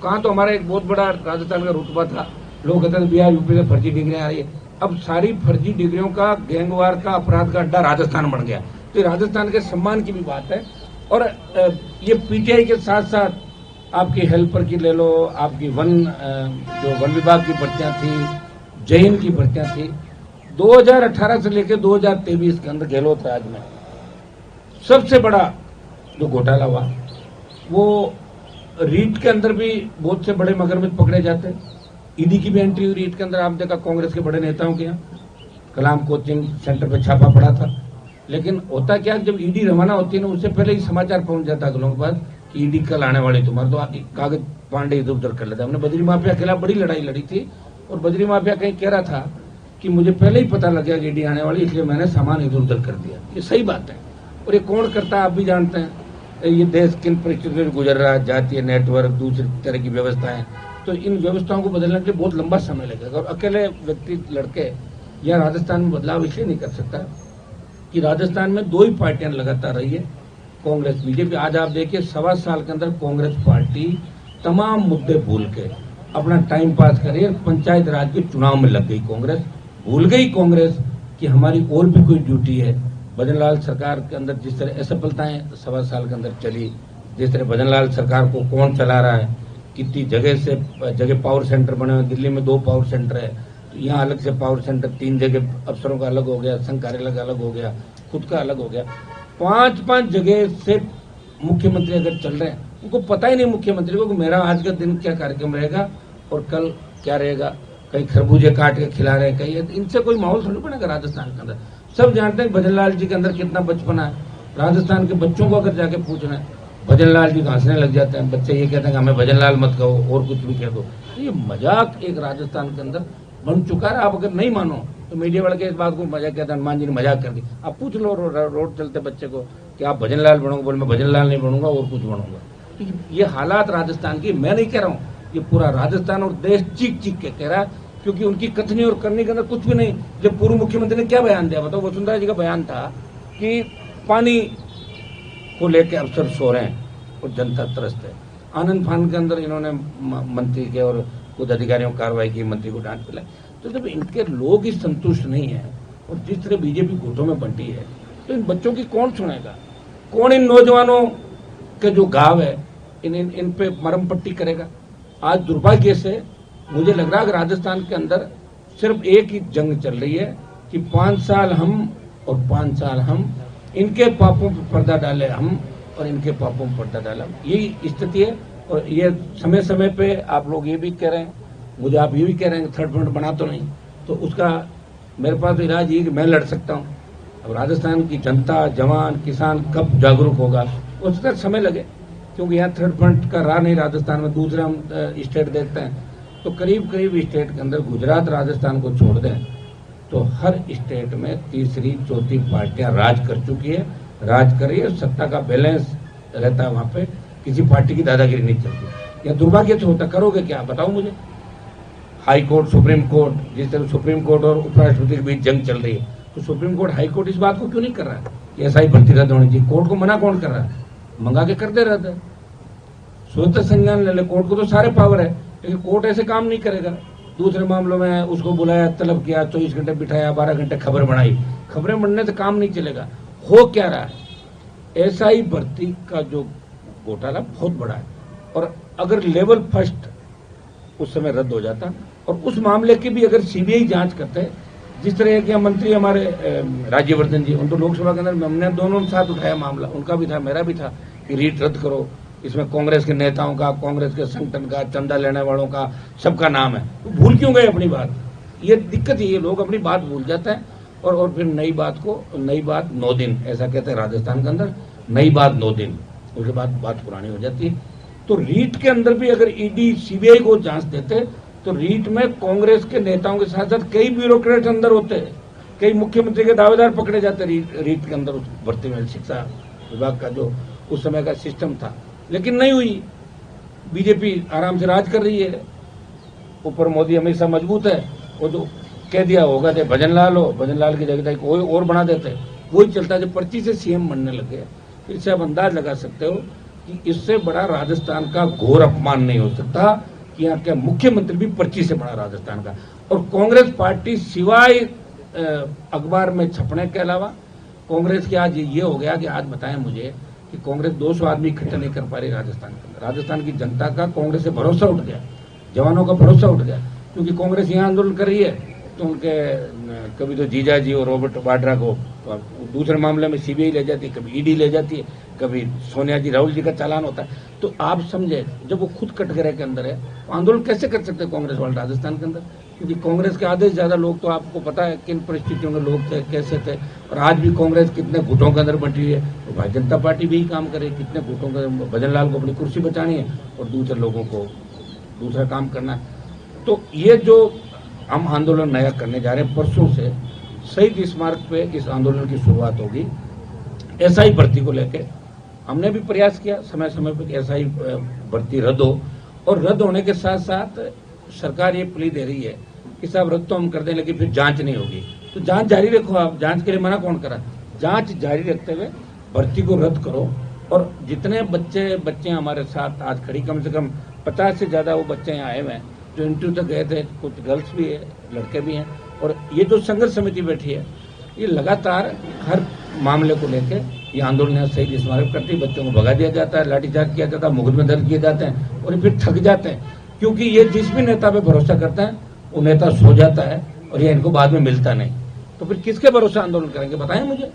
कहाँ तो हमारा एक बहुत बड़ा राजस्थान का रुतबा था, लोग कहते थे बिहार यूपी से फर्जी डिग्रियां आ रही है। अब सारी फर्जी डिग्रियों का गैंगवार का अपराध का अड्डा राजस्थान बन गया। तो ये राजस्थान के सम्मान की भी बात है। और ये पीटीआई के साथ साथ आपकी हेल्पर की ले लो, आपकी जो वन विभाग की भर्तियां थी, जैन की भर्तियां थी, 2018 से लेकर 2023 के अंदर गहलोत राज में सबसे बड़ा जो घोटाला हुआ, वो रीट के अंदर भी बहुत से बड़े मगरमच्छ पकड़े जाते। ईडी की भी एंट्री हुई रीट के अंदर। आप देखा कांग्रेस के बड़े नेताओं के यहाँ कलाम कोचिंग सेंटर पे छापा पड़ा था। लेकिन होता क्या, जब ईडी रवाना होती है ना, उससे पहले ही समाचार पहुंच जाता है लोगों के पास कि ईडी कल आने वाली, तुम्हारे तो कागज पांडे इधर उधर कर लेता। हमने बजरी माफिया के खिलाफ बड़ी लड़ाई लड़ी थी और बजरी माफिया कहीं कह रहा था कि मुझे पहले ही पता लग गया कि ईडी आने वाली, इसलिए मैंने सामान इधर उधर कर दिया। ये सही बात है। और ये कौन करता है आप भी जानते हैं। ये देश किन परिस्थितियों से गुजर रहा है, जातीय नेटवर्क, दूसरी तरह की व्यवस्थाएं, तो इन व्यवस्थाओं को बदलने के लिए बहुत लंबा समय लगेगा। और अकेले व्यक्ति लड़के या राजस्थान में बदलाव इसलिए नहीं कर सकता कि राजस्थान में दो ही पार्टियां लगातार रही है, कांग्रेस बीजेपी। आज आप देखिए 1.25 साल के अंदर कांग्रेस पार्टी तमाम मुद्दे भूल के अपना टाइम पास करी। पंचायत राज के चुनाव में लग गई कांग्रेस। भूल गई कांग्रेस कि हमारी और भी कोई ड्यूटी है। भजनलाल सरकार के अंदर जिस तरह असफलताएं 1.25 साल के अंदर चली, जिस तरह भजनलाल सरकार को कौन चला रहा है, कितनी जगह पावर सेंटर बने हुए। दिल्ली में 2 पावर सेंटर है, तो यहाँ अलग से पावर सेंटर, 3 जगह अफसरों का अलग हो गया, संघ कार्यालय अलग हो गया, खुद का अलग हो गया। 5-5 जगह से मुख्यमंत्री अगर चल रहे हैं, उनको पता ही नहीं मुख्यमंत्री को कि मेरा आज का दिन क्या कार्यक्रम रहेगा और कल क्या रहेगा। कहीं खरबूजे काट के खिला रहे हैं, कहीं इनसे कोई माहौल थोड़ी बनेगा राजस्थान के अंदर। सब जानते हैं भजनलाल जी के अंदर कितना बचपना है। राजस्थान के बच्चों को अगर जाके पूछना है, भजनलाल जी हंसने लग जाते हैं। बच्चे ये कहते हैं कि हमें भजनलाल मत कहो और कुछ भी कह दो। ये मजाक एक राजस्थान के अंदर बन चुका है। आप अगर नहीं मानो तो मीडिया वाले के इस बात को मजाक कहते हैं, हनुमान जी ने मजाक कर दी। आप पूछ लो रोड चलते बच्चे को कि आप भजनलाल बनोगे, बोले मैं भजनलाल नहीं बनूंगा और कुछ बनूंगा। ये हालात राजस्थान की, मैं नहीं कह रहा हूँ, ये पूरा राजस्थान और देश चीख चीख के कह रहा है, क्योंकि उनकी कथनी और करने के अंदर कुछ भी नहीं। जब पूर्व मुख्यमंत्री ने क्या बयान दिया बताओ, वसुंधरा जी का बयान था कि पानी को लेकर अफसर सो रहे हैं और जनता त्रस्त है। आनंद फान के अंदर इन्होंने मंत्री के और कुछ अधिकारियों कार्रवाई की, मंत्री को डांट पिलाई। तो जब इनके लोग ही संतुष्ट नहीं है और जिस तरह बीजेपी गुटों में बंटी है, तो इन बच्चों की कौन सुनेगा? कौन इन नौजवानों के जो घाव है इन पे मरम पट्टी करेगा? आज दुर्भाग्य से मुझे लग रहा है कि राजस्थान के अंदर सिर्फ एक ही जंग चल रही है कि 5 साल हम और 5 साल हम, इनके पापों पर पर्दा डाले हम और इनके पापों पर पर्दा डाले हम। यही स्थिति है। और ये समय समय पे आप लोग ये भी कह रहे हैं, मुझे आप ये भी कह रहे हैं कि थर्ड फ्रंट बना तो नहीं, तो उसका मेरे पास तो इलाज ये कि मैं लड़ सकता हूँ। अब राजस्थान की जनता, जवान, किसान कब जागरूक होगा, उसका समय लगे, क्योंकि यहाँ थर्ड फ्रंट का रहा नहीं राजस्थान में। दूसरे हम स्टेट देखते हैं तो करीब स्टेट के अंदर गुजरात राजस्थान को छोड़ दें तो हर स्टेट में तीसरी चौथी पार्टियां राज कर चुकी है, राज कर रही है। सत्ता का बैलेंस रहता है वहां पे, किसी पार्टी की दादागिरी नहीं चलती। या दुर्भाग्य से होता, करोगे क्या बताओ मुझे? हाई कोर्ट, सुप्रीम कोर्ट, जिस तरह सुप्रीम कोर्ट और उपराष्ट्रपति के बीच जंग चल रही है, तो सुप्रीम कोर्ट, हाई कोर्ट इस बात को क्यों नहीं कर रहा है कि ऐसा ही भर्ती रद्द होनी चाहिए? कोर्ट को मना कौन कर रहा है? मंगा के करते रहते हैं। स्वतः संज्ञान ले ले, कोर्ट को तो सारे पावर है, लेकिन कोर्ट ऐसे काम नहीं करेगा। दूसरे मामलों में उसको बुलाया, तलब किया, 24 घंटे बिठाया, 12 घंटे खबर बनाई। खबरें बनने से काम नहीं चलेगा। हो क्या रहा है? एसआई भर्ती का जो घोटाला बहुत बड़ा है, और अगर लेवल फर्स्ट उस समय रद्द हो जाता और उस मामले की भी अगर सीबीआई जांच करते, जिस तरह के मंत्री हमारे राज्यवर्धन जी, उन तो लोकसभा के अंदर हमने दोनों साथ उठाया मामला, उनका भी था मेरा भी था कि रीट रद्द करो, इसमें कांग्रेस के नेताओं का, कांग्रेस के संगठन का, चंदा लेने वालों का, सबका नाम है। तो भूल क्यों गए अपनी बात? ये दिक्कत है, ये लोग अपनी बात भूल जाते हैं और फिर नई बात 9 दिन, ऐसा कहते हैं राजस्थान के अंदर, नई बात 9 दिन, उसके बाद बात पुरानी हो जाती है। तो रीट के अंदर भी अगर ईडी सीबीआई को जांच देते तो रीट में कांग्रेस के नेताओं के साथ साथ कई ब्यूरोक्रेट अंदर होते, कई मुख्यमंत्री के दावेदार पकड़े जाते रीट के अंदर, उस भर्ती में शिक्षा विभाग का जो उस समय का सिस्टम था। लेकिन नहीं हुई। बीजेपी आराम से राज कर रही है, ऊपर मोदी हमेशा मजबूत है। वो जो कह दिया होगा चाहे भजनलाल हो, भजनलाल की जगह कोई और बना देते, वही चलता है। जब पर्ची से सीएम बनने लगे, फिर से आप अंदाज लगा सकते हो कि इससे बड़ा राजस्थान का घोर अपमान नहीं हो सकता कि यहाँ के मुख्यमंत्री भी पर्ची से बड़ा राजस्थान का। और कांग्रेस पार्टी सिवाय अखबार में छपने के अलावा, कांग्रेस की आज ये हो गया कि आज बताएं मुझे कि कांग्रेस 200 आदमी इकट्ठा नहीं कर पा रही राजस्थान के अंदर। राजस्थान की जनता का कांग्रेस से भरोसा उठ गया, जवानों का भरोसा उठ गया, क्योंकि कांग्रेस यहाँ आंदोलन कर रही है तो उनके कभी तो जीजा जी और रॉबर्ट वाड्रा को दूसरे मामले में सीबीआई ले जाती है, कभी ईडी ले जाती है, कभी सोनिया जी राहुल जी का चालान होता है। तो आप समझे, जब वो खुद कटघरे के अंदर है तो आंदोलन कैसे कर सकते हैं कांग्रेस वाले राजस्थान के अंदर? क्योंकि कांग्रेस के आधे से ज्यादा लोग, तो आपको पता है किन परिस्थितियों में लोग थे, कैसे थे। और आज भी कांग्रेस कितने गुटों के अंदर बटी है, तो भारतीय जनता पार्टी भी काम करे, कितने गुटों के, भजन लाल को अपनी कुर्सी बचानी है और दूसरे लोगों को दूसरा काम करना है। तो ये जो हम आंदोलन नया करने जा रहे हैं, परसों से शहीद स्मारक पे इस आंदोलन की शुरुआत होगी। एसआई भर्ती को लेके हमने भी प्रयास किया समय समय पर एसआई भर्ती रद्द हो, और रद्द होने के साथ साथ सरकार ये प्ली दे रही है कि साहब रद्द तो हम कर दें लेकिन फिर जांच नहीं होगी। तो जांच जारी रखो, आप जांच के लिए मना कौन करा? जांच जारी रखते हुए भर्ती को रद्द करो। और जितने बच्चे हमारे साथ आज खड़ी, कम से कम 50 से ज्यादा वो बच्चे यहाँ आए हुए हैं जो इंटरव्यू तक गए थे, कुछ गर्ल्स भी है, लड़के भी हैं। और ये जो संघर्ष समिति बैठी है, ये लगातार हर मामले को लेके ये आंदोलन शहीद स्मारक करती है। बच्चों को भगा दिया जाता है, लाठीचार्ज किया जाता है, मुकदमे दर्ज किए जाते हैं और फिर थक जाते हैं, क्योंकि ये जिस भी नेता पे भरोसा करता है वो नेता सो जाता है और ये इनको बाद में मिलता नहीं। तो फिर किसके भरोसे आंदोलन करेंगे बताएं मुझे?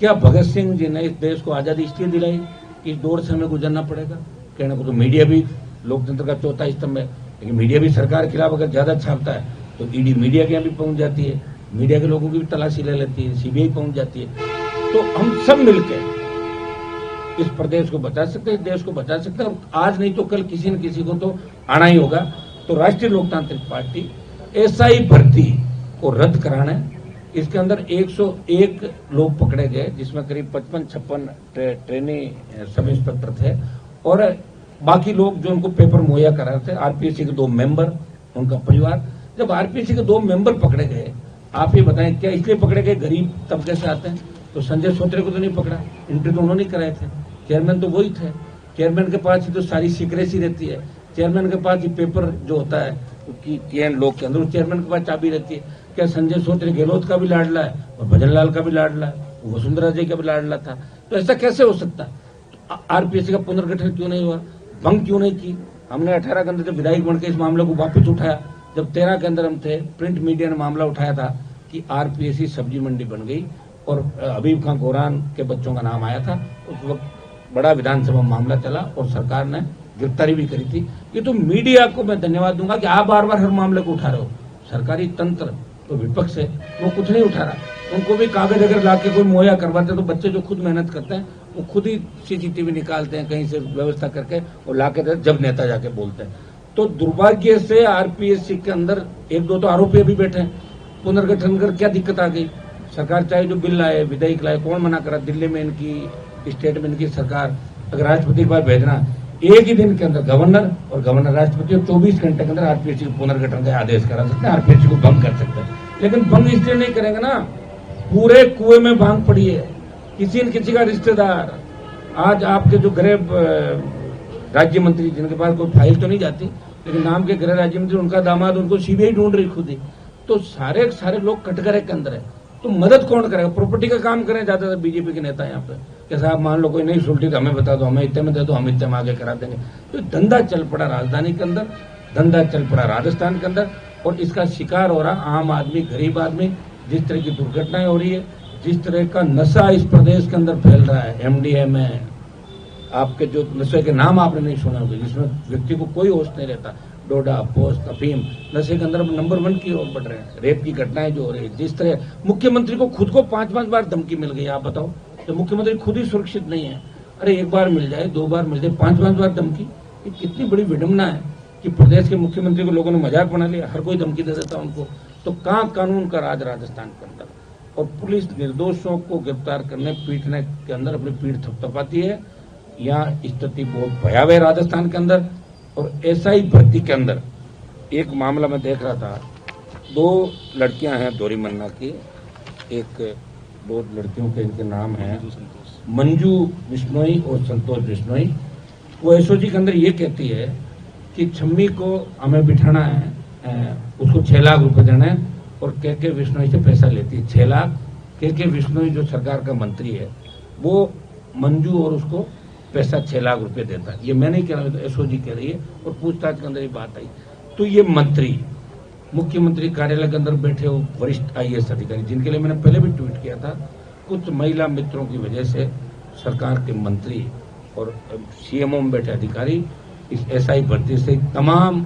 क्या भगत सिंह जी ने इस देश को आजादी इसलिए दिलाई कि इस दौर से हमें गुजरना पड़ेगा? कहने को तो मीडिया भी लोकतंत्र का चौथा स्तंभ है, लेकिन मीडिया भी सरकार के खिलाफ अगर ज्यादा छापता है तो ईडी मीडिया के यहाँ भी पहुंच जाती है, मीडिया के लोगों की भी तलाशी ले लेती है, सीबीआई पहुंच जाती है। तो हम सब मिलकर इस प्रदेश को बचा सकते हैं, इस देश को बचा सकते हैं। और आज नहीं तो कल किसी न किसी को तो आना ही होगा। तो राष्ट्रीय लोकतांत्रिक पार्टी एसआई भर्ती को रद्द कराना है। इसके अंदर 101 लोग पकड़े गए, जिसमें करीब 55-56 ट्रेनी सब इंस्पेक्टर थे और बाकी लोग जो उनको पेपर मुहैया करा रहे थे, आरपीएससी के 2 मेंबर, उनका परिवार। जब आरपीएससी के 2 मेंबर पकड़े गए, आप ये बताएं क्या इसलिए पकड़े गए गरीब तबके से आते हैं? तो संजय सोत्रे को तो नहीं पकड़ा, इंटरव्यू तो उन्होंने कराए थे, चेयरमैन तो वही थे, चेयरमैन के पास ही तो सारी सीक्रेसी रहती है, चेयरमैन के पास ही पेपर जो होता है कि TN लोग के अंदर चेयरमैन के पास चाबी रहती है। क्या संजय सोत्रे गहलोत का भी लाडला है और भजन लाल का भी लाडला है, वसुंधरा जी का भी लाडला था? तो ऐसा कैसे हो सकता है? आरपीएससी का पुनर्गठन क्यों नहीं हुआ? भंग क्यों नहीं की? हमने 18 के अंदर जब विधायक बन के इस मामले को वापस उठाया, जब 13 के अंदर हम थे, प्रिंट मीडिया ने मामला उठाया था कि आरपीएससी सब्जी मंडी बन गई और हबीब खां गोरान के बच्चों का नाम आया था। उस वक्त बड़ा विधानसभा मामला चला और सरकार ने गिरफ्तारी भी करी थी। ये तो मीडिया को मैं धन्यवाद दूंगा कि आप बार बार हर मामले को उठा रहे हो। सरकारी तंत्र तो विपक्ष है, वो कुछ नहीं उठा रहा। उनको भी कागज अगर ला के कोई मुहैया करवाते तो बच्चे जो खुद मेहनत करते हैं वो खुद ही सीसीटीवी निकालते हैं कहीं से व्यवस्था करके और ला के जब नेता जाके बोलते हैं। तो दुर्भाग्य से आरपीएससी के अंदर 1-2 तो आरोपी अभी बैठे हैं। पुनर्गठन कर क्या दिक्कत आ गई? सरकार चाहे जो बिल लाए, विधेयक लाए, कौन मना करा? दिल्ली में इनकी स्टेट में इनकी सरकार, अगर राष्ट्रपति के पास भेजना, एक ही दिन के अंदर गवर्नर राष्ट्रपति और 24 घंटे के अंदर आरपीएससी को पुनर्गठन का आदेश करा सकते हैं, आरपीएससी को भंग कर सकते हैं। लेकिन भंग इसलिए नहीं करेंगे ना, पूरे कुएं में भांग पड़ी है, किसी न किसी का रिश्तेदार। आज आपके जो गृह राज्य मंत्री, जिनके पास कोई फाइल तो नहीं जाती, लेकिन नाम के गृह राज्य मंत्री, उनका दामाद उनको सीबीआई ढूंढ रही खुद ही। तो सारे लोग कटघरे के अंदर है। तो मदद कौन करेगा? प्रॉपर्टी का काम करें ज्यादातर बीजेपी के नेता यहाँ पे, कि साहब मान लो कोई नहीं सुलटी तो हमें बता दो, हमें इतने में दे दो, हम इतने में आगे करा देंगे। तो धंधा चल पड़ा राजधानी के अंदर, धंधा चल पड़ा राजस्थान के अंदर, और इसका शिकार हो रहा आम आदमी, गरीब आदमी। जिस तरह की दुर्घटनाएं हो रही है, जिस तरह का नशा इस प्रदेश के अंदर फैल रहा है, MDMA, आपके जो नशे के नाम आपने नहीं सुना होगा, जिसमें व्यक्ति को कोई होश नहीं रहता, डोडा, पोस्त, अफीम, नशे के अंदर नंबर 1 की ओर बढ़ रहे हैं। रेप की घटनाएं जो हो रही है, जिस तरह मुख्यमंत्री को खुद को 5-5 बार धमकी मिल गई, आप बताओ। तो मुख्यमंत्री खुद ही सुरक्षित नहीं है। अरे 1 बार मिल जाए, 2 बार मिल जाए, 5-5 बार धमकी, ये कितनी बड़ी विडंबना है कि प्रदेश के मुख्यमंत्री को लोगों ने मजाक बना लिया, हर कोई धमकी दे देता उनको। तो कहाँ कानून का राज राजस्थान के अंदर? और पुलिस निर्दोषों को गिरफ्तार करने, पीटने के अंदर अपनी पीठ थपथपाती है। यहाँ स्थिति बहुत भयावह है राजस्थान के अंदर। और एसआई भर्ती के अंदर एक मामला मैं देख रहा था, 2 लड़कियां हैं दोरी मन्ना की, 2 लड़कियों के इनके नाम हैं मंजू बिश्नोई और संतोष बिश्नोई, वो एसओजी के अंदर ये कहती है कि छम्मी को हमें बिठाना है, उसको 6 लाख रुपए देना है और के बिश्नोई से पैसा लेती है 6 लाख। के बिश्नोई जो सरकार का मंत्री है वो मंजू और उसको पैसा 6 लाख रुपए देता है। ये मैं नहीं कह रहा हूँ, तो एसओजी कह रही है और पूछताछ के अंदर ये बात आई। तो ये मंत्री मुख्यमंत्री कार्यालय के अंदर बैठे हो वरिष्ठ आईएएस अधिकारी, जिनके लिए मैंने पहले भी ट्वीट किया था, कुछ महिला मित्रों की वजह से सरकार के मंत्री और सीएमओ में बैठे अधिकारी इस एसआई भर्ती से तमाम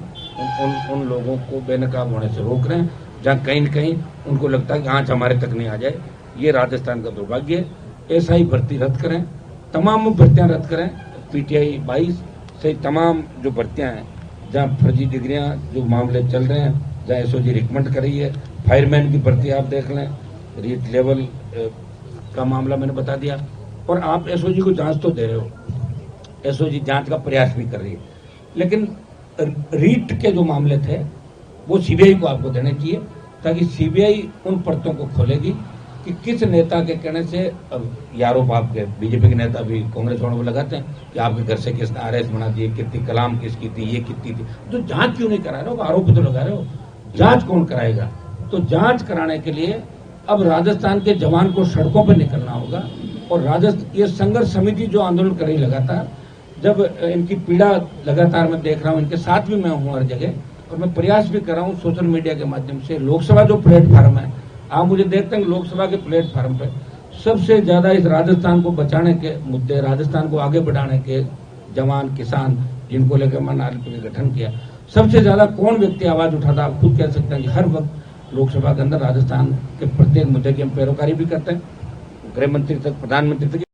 उन लोगों को बेनकाब होने से रोक रहे हैं, जहाँ कहीं न कहीं उनको लगता है कि आँच हमारे तक नहीं आ जाए। ये राजस्थान का दुर्भाग्य है। एसआई भर्ती रद्द करें, तमाम भर्तियां रद्द करें। पीटीआई 22 से तमाम जो भर्तियां हैं, जहाँ फर्जी डिग्रियां जो मामले चल रहे हैं, जहाँ एसओजी रिकमेंड कर रही है, फायरमैन की भर्ती आप देख लें, रीट लेवल का मामला मैंने बता दिया। और आप एसओजी को जांच तो दे रहे हो, एसओजी जांच का प्रयास भी कर रही है, लेकिन रीट के जो मामले थे वो सीबीआई को आपको देने चाहिए, ताकि सीबीआई उन परतों को खोलेगी कि किस नेता के कहने से आरोप आपके बीजेपी के नेता भी कांग्रेस वालों को लगाते हैं कि आपके घर से किसने आरएस बना दिए, कितनी कलाम किसकी थी, ये कितनी थी। तो जांच क्यों नहीं करा रहे हो? आरोप तो लगा रहे हो, जांच कौन कराएगा? तो जांच कराने के लिए अब राजस्थान के जवान को सड़कों पर निकलना होगा। और राजस्थान ये संघर्ष समिति जो आंदोलन कर रही लगातार, जब इनकी पीड़ा लगातार मैं देख रहा हूँ, इनके साथ भी मैं हूँ हर जगह, और मैं प्रयास भी कर रहा हूँ सोशल मीडिया के माध्यम से। लोकसभा जो प्लेटफार्म है, आप मुझे देखते हैं लोकसभा के प्लेटफार्म पे सबसे ज्यादा इस राजस्थान को बचाने के मुद्दे, राजस्थान को आगे बढ़ाने के जवान किसान जिनको लेकर मैंने आरएलपी का गठन किया, सबसे ज्यादा कौन व्यक्ति आवाज उठाता? आप खुद कह सकते हैं कि हर वक्त लोकसभा के अंदर राजस्थान के प्रत्येक मुद्दे की हम पैरोकारी भी करते हैं, गृह मंत्री तक, प्रधानमंत्री तक।